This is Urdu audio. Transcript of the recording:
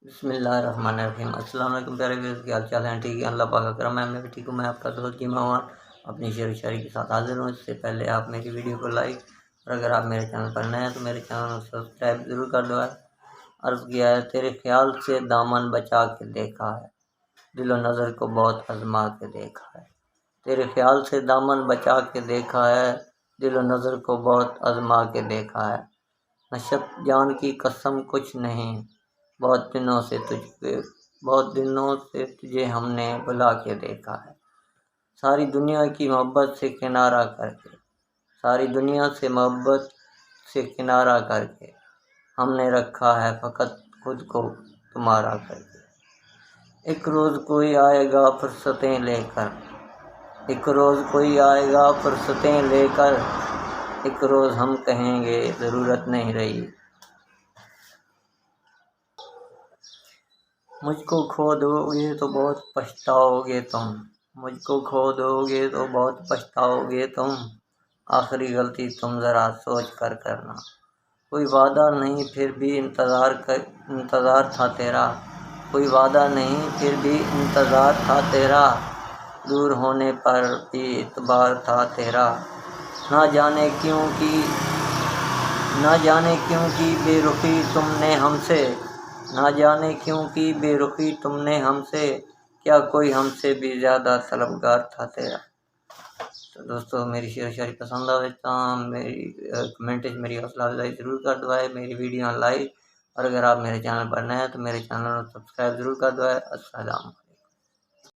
بسم اللہ الرحمن الرحیم۔ السلام علیکم پیارے ویورز، کیا حال چال ہیں؟ ٹھیک ہے، اللہ پاک کا کرم ہے، میں بھی ٹھیک ہوں۔ میں آپ کا دوست جی مہمان اپنی شعر و شاعری کے ساتھ حاضر ہوں۔ اس سے پہلے آپ میری ویڈیو کو لائک اور اگر آپ میرے چینل پر نئے ہیں تو میرے چینل کو سبسکرائب ضرور کر دو۔ عرض کیا ہے، تیرے خیال سے دامن بچا کے دیکھا ہے، دل و نظر کو بہت آزما کے دیکھا ہے۔ تیرے خیال سے دامن بچا کے دیکھا ہے، دل و نظر کو بہت آزما کے دیکھا ہے۔ نشت جان کی قسم کچھ نہیں، بہت دنوں سے تجھے ہم نے بلا کے دیکھا ہے۔ ساری دنیا کی محبت سے کنارہ کر کے، ساری دنیا سے محبت سے کنارہ کر کے ہم نے رکھا ہے فقط خود کو تمہارا کر کے۔ ایک روز کوئی آئے گا فرصتیں لے کر، ایک روز کوئی آئے گا فرصتیں لے کر، ایک روز ہم کہیں گے ضرورت نہیں رہی۔ مجھ کو کھو دو گے تو بہت پچھتاؤ گے تم، مجھ کو کھو دو گے تو بہت پچھتاؤ گے تم، آخری غلطی تم ذرا سوچ کر کرنا۔ کوئی وعدہ نہیں پھر بھی انتظار تھا تیرا، کوئی وعدہ نہیں پھر بھی انتظار تھا تیرا، دور ہونے پر بھی اعتبار تھا تیرا۔ نہ جانے کیوں کی بے رخی تم نے ہم سے، نہ جانے کیوں کی بے رخی تم نے ہم سے، کیا کوئی ہم سے بھی زیادہ طلبگار تھا تیرا۔ تو دوستو، میری شعر و شاعری پسند آئے تو میری کمنٹ میری حوصلہ افزائی ضرور کر دو ہے، میری ویڈیو لائک اور اگر آپ میرے چینل پر نئے ہیں تو میرے چینل کو سبسکرائب ضرور کر دو ہے۔ السلام۔